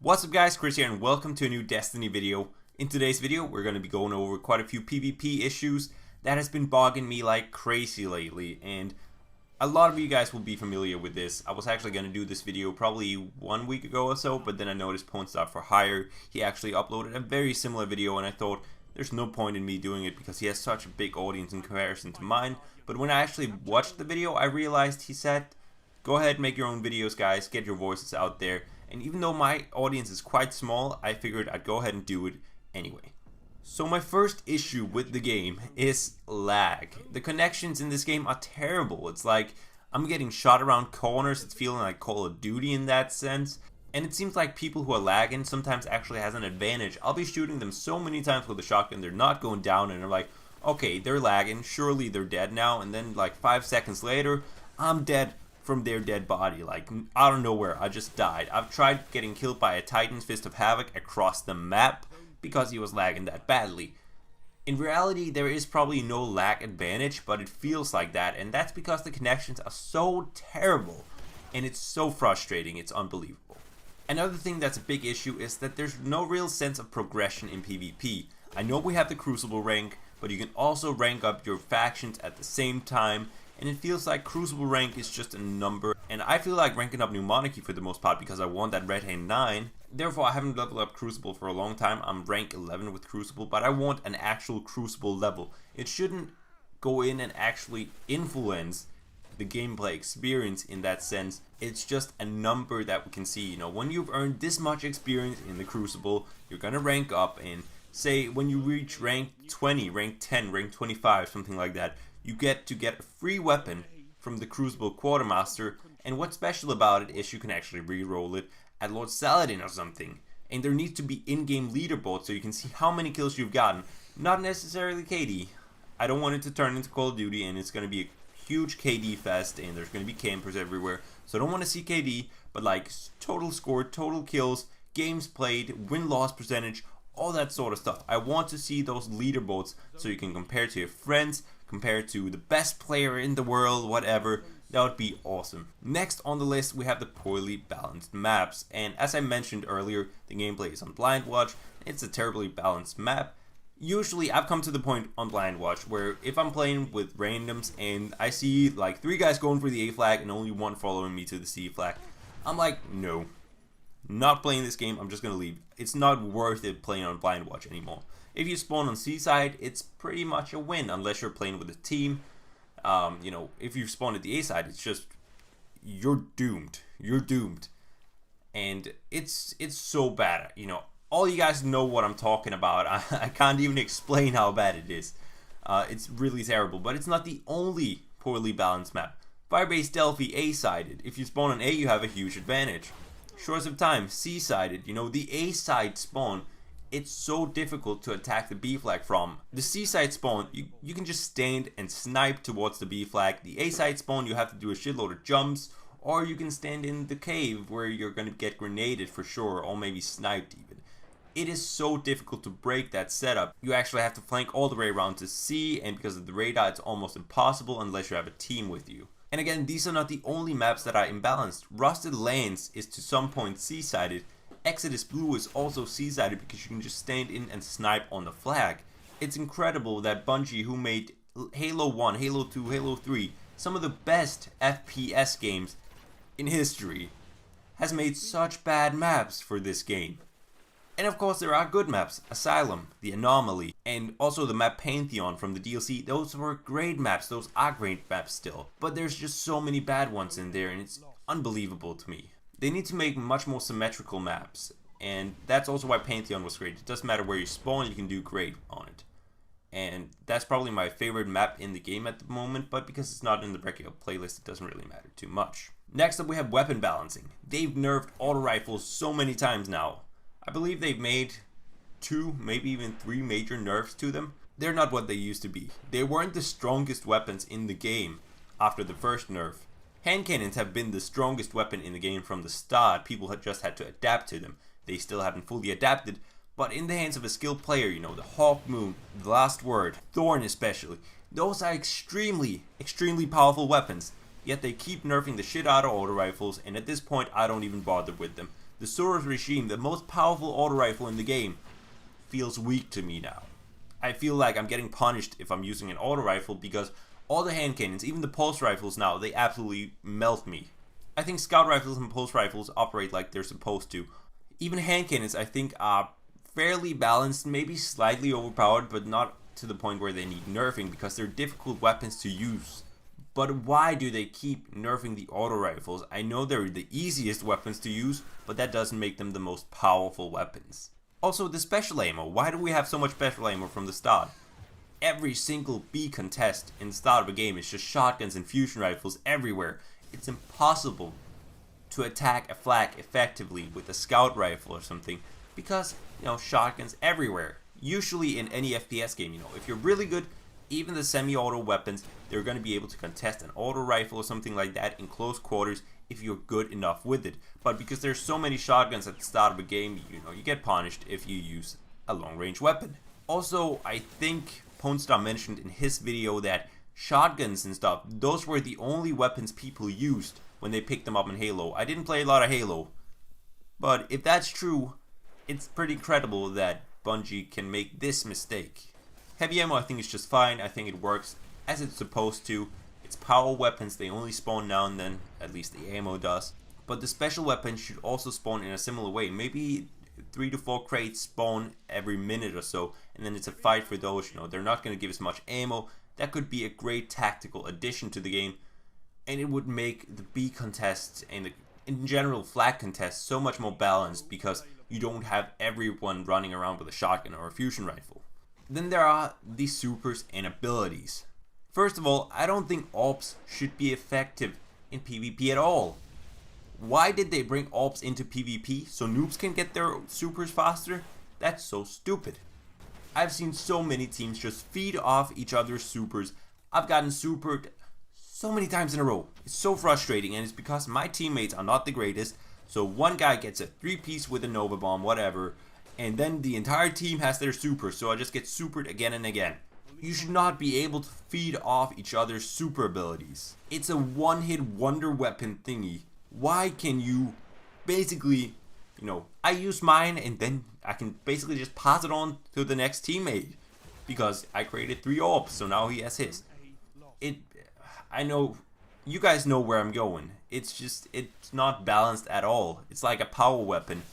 What's up guys, Chris here and welcome to a new Destiny video. In today's video we're going to be going over quite a few PvP issues that has been bogging me like crazy lately, and a lot of you guys will be familiar with this. I was actually going to do this video probably 1 week ago or so, but then I noticed Pornstar for Hire, he actually uploaded a very similar video and I thought there's no point in me doing it because he has such a big audience in comparison to mine. But when I actually watched the video I realized he said, go ahead, make your own videos guys, get your voices out there. And even though my audience is quite small, I figured I'd go ahead and do it anyway. So my first issue with the game is lag. The connections in this game are terrible. It's like I'm getting shot around corners. It's feeling like Call of Duty in that sense. And it seems like people who are lagging sometimes actually has an advantage. I'll be shooting them so many times with a shotgun, they're not going down, and they're like, okay, they're lagging, surely they're dead now. And then like 5 seconds later, I'm dead from their dead body, like out of nowhere. I just died. I've tried getting killed by a Titan's Fist of Havoc across the map because he was lagging that badly. In reality, there is probably no lag advantage, but it feels like that, and that's because the connections are so terrible, and it's so frustrating, it's unbelievable. Another thing that's a big issue is that there's no real sense of progression in PvP. I know we have the Crucible rank, but you can also rank up your factions at the same time, and it feels like Crucible rank is just a number, and I feel like ranking up New Monarchy for the most part because I want that Red Hand 9. Therefore I haven't leveled up Crucible for a long time. I'm rank 11 with Crucible, but I want an actual Crucible level. It shouldn't go in and actually influence the gameplay experience in that sense. It's just a number that we can see, you know, when you've earned this much experience in the Crucible, you're gonna rank up, and say when you reach rank 20, rank 10, rank 25, something like that, you get to get a free weapon from the Crucible Quartermaster, and what's special about it is you can actually re-roll it at Lord Saladin or something. And there needs to be in-game leaderboards so you can see how many kills you've gotten, not necessarily KD. I don't want it to turn into Call of Duty and it's going to be a huge KD fest and there's going to be campers everywhere, so I don't want to see KD, but like total score, total kills, games played, win-loss percentage, all that sort of stuff. I want to see those leaderboards so you can compare to your friends, compare to the best player in the world, whatever. That would be awesome. Next on the list we have the poorly balanced maps, and as I mentioned earlier, the gameplay is on Blind Watch. It's a terribly balanced map. Usually I've come to the point on Blind Watch where if I'm playing with randoms and I see like 3 guys going for the A flag and only 1 following me to the C flag, I'm like, no, not playing this game, I'm just gonna leave. It's not worth it playing on Blind Watch anymore. If you spawn on C-side, it's pretty much a win unless you're playing with a team. You know, if you spawn at the A-side, it's just, you're doomed. You're doomed. And it's so bad. You know, all you guys know what I'm talking about. I can't even explain how bad it is. It's really terrible, but it's not the only poorly balanced map. Firebase Delphi A-sided. If you spawn on A, you have a huge advantage. Shores of Time C-sided. You know, the A-side spawn, it's so difficult to attack the B flag from. The C side spawn, you can just stand and snipe towards the B flag. The A side spawn, you have to do a shitload of jumps, or you can stand in the cave where you're gonna get grenaded for sure, or maybe sniped even. It is so difficult to break that setup. You actually have to flank all the way around to C, and because of the radar it's almost impossible unless you have a team with you. And again, these are not the only maps that are imbalanced. Rusted Lands is to some point C-sided. Exodus Blue is also C-sided because you can just stand in and snipe on the flag. It's incredible that Bungie, who made Halo 1, Halo 2, Halo 3, some of the best FPS games in history, has made such bad maps for this game. And of course there are good maps, Asylum, The Anomaly, and also the map Pantheon from the DLC. Those were great maps, those are great maps still. But there's just so many bad ones in there and it's unbelievable to me. They need to make much more symmetrical maps, and that's also why Pantheon was great. It doesn't matter where you spawn, you can do great on it. And that's probably my favorite map in the game at the moment, but because it's not in the regular playlist, it doesn't really matter too much. Next up we have weapon balancing. They've nerfed auto rifles so many times now. I believe they've made 2, maybe even 3 major nerfs to them. They're not what they used to be. They weren't the strongest weapons in the game after the first nerf. Hand cannons have been the strongest weapon in the game from the start. People had just had to adapt to them. They still haven't fully adapted, but in the hands of a skilled player, you know, the Hawk Moon, the Last Word, Thorn especially, those are extremely powerful weapons. Yet they keep nerfing the shit out of auto rifles, and at this point I don't even bother with them. The Soros regime, the most powerful auto rifle in the game, feels weak to me now. I feel like I'm getting punished if I'm using an auto rifle because all the hand cannons, even the pulse rifles now, they absolutely melt me. I think scout rifles and pulse rifles operate like they're supposed to. Even hand cannons I think are fairly balanced, maybe slightly overpowered, but not to the point where they need nerfing because they're difficult weapons to use. But why do they keep nerfing the auto rifles? I know they're the easiest weapons to use, but that doesn't make them the most powerful weapons. Also, the special ammo. Why do we have so much special ammo from the start? Every single B contest in the start of a game is just shotguns and fusion rifles everywhere. It's impossible to attack a flag effectively with a scout rifle or something because, shotguns everywhere. Usually in any FPS game, if you're really good, even the semi-auto weapons, they're going to be able to contest an auto rifle or something like that in close quarters if you're good enough with it. But because there's so many shotguns at the start of a game, you get punished if you use a long-range weapon. Also, I think Ponstar mentioned in his video that shotguns and stuff, those were the only weapons people used when they picked them up in Halo. I didn't play a lot of Halo, but if that's true, it's pretty incredible that Bungie can make this mistake. Heavy ammo I think is just fine. I think it works as it's supposed to. It's power weapons, they only spawn now and then, at least the ammo does. But the special weapons should also spawn in a similar way. Maybe 3 to 4 crates spawn every minute or so, and then it's a fight for those. They're not going to give as much ammo. That could be a great tactical addition to the game, and it would make the B contests and in general flag contests so much more balanced because you don't have everyone running around with a shotgun or a fusion rifle. Then there are the supers and abilities. First of all, I don't think AWPs should be effective in PvP at all. Why did they bring AWPs into PvP so noobs can get their supers faster? That's so stupid. I've seen so many teams just feed off each other's supers. I've gotten supered so many times in a row. It's so frustrating, and it's because my teammates are not the greatest. So one guy gets a 3-piece with a Nova Bomb, whatever, and then the entire team has their super, so I just get supered again and again. You should not be able to feed off each other's super abilities. It's a one-hit wonder weapon thingy. Why can you basically, I use mine and then I can basically just pass it on to the next teammate because I created 3 AWPs, so now he has his. I know, you guys know where I'm going. It's not balanced at all. It's like a power weapon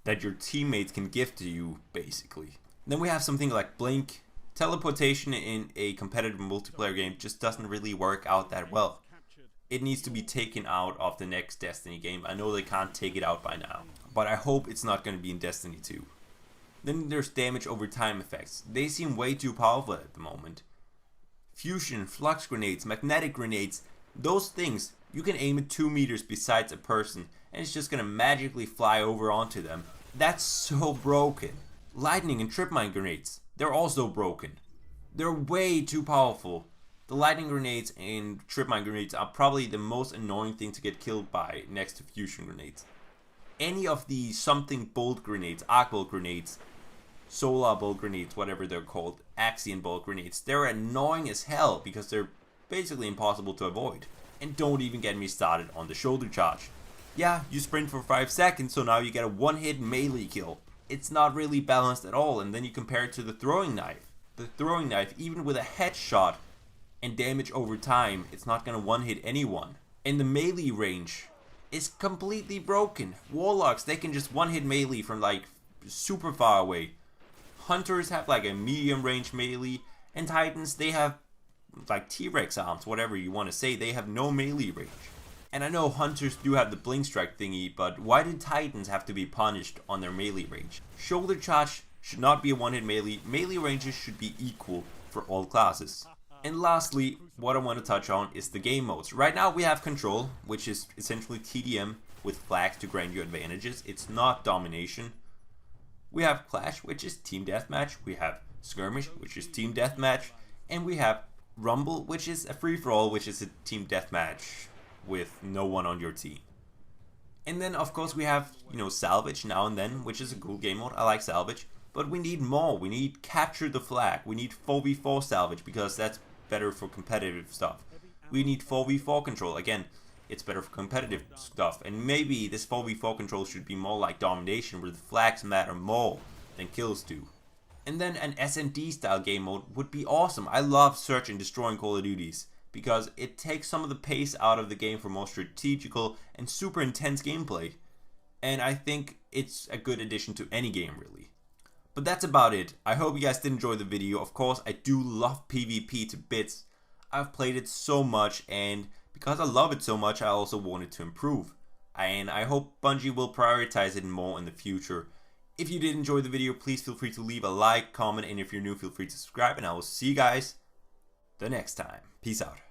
that your teammates can give to you, basically. Then we have something like Blink. Teleportation in a competitive multiplayer game just doesn't really work out that well. It needs to be taken out of the next Destiny game. I know they can't take it out by now, but I hope it's not going to be in Destiny 2. Then there's damage over time effects. They seem way too powerful at the moment. Fusion, flux grenades, magnetic grenades, those things, you can aim at 2 meters besides a person and it's just going to magically fly over onto them. That's so broken. Lightning and trip mine grenades, they're also broken. They're way too powerful. The lightning grenades and trip mine grenades are probably the most annoying thing to get killed by next to fusion grenades. Any of the something bolt grenades, arc bolt grenades, solar bolt grenades, whatever they're called, axion bolt grenades, they're annoying as hell because they're basically impossible to avoid. And don't even get me started on the shoulder charge. Yeah, you sprint for 5 seconds, so now you get a one-hit melee kill. It's not really balanced at all, and then you compare it to the throwing knife. The throwing knife, even with a headshot and damage over time, it's not gonna one-hit anyone. And the melee range is completely broken. Warlocks, they can just one-hit melee from like super far away. Hunters have like a medium range melee, and Titans, they have like T-Rex arms, whatever you want to say, they have no melee range. And I know Hunters do have the blink strike thingy, but why did Titans have to be punished on their melee range? Shoulder charge should not be a one-hit melee. Melee ranges should be equal for all classes. And lastly, what I want to touch on is the game modes. Right now we have Control, which is essentially TDM with flags to grant you advantages. It's not domination. We have Clash, which is team deathmatch. We have Skirmish, which is team deathmatch. And we have Rumble, which is a free-for-all, which is a team deathmatch with no one on your team. And then of course we have, Salvage now and then, which is a cool game mode. I like Salvage. But we need more. We need Capture the Flag. We need 4v4 Salvage because that's better for competitive stuff. We need 4v4 Control. Again, it's better for competitive stuff. And maybe this 4v4 control should be more like domination, where the flags matter more than kills do. And then an S&D style game mode would be awesome. I love search and destroying Call of Duties because it takes some of the pace out of the game for more strategical and super intense gameplay. And I think it's a good addition to any game, really. But that's about it. I hope you guys did enjoy the video. Of course, I do love PvP to bits. I've played it so much, and because I love it so much, I also want it to improve. And I hope Bungie will prioritize it more in the future. If you did enjoy the video, please feel free to leave a like, comment, and if you're new, feel free to subscribe, and I will see you guys the next time. Peace out.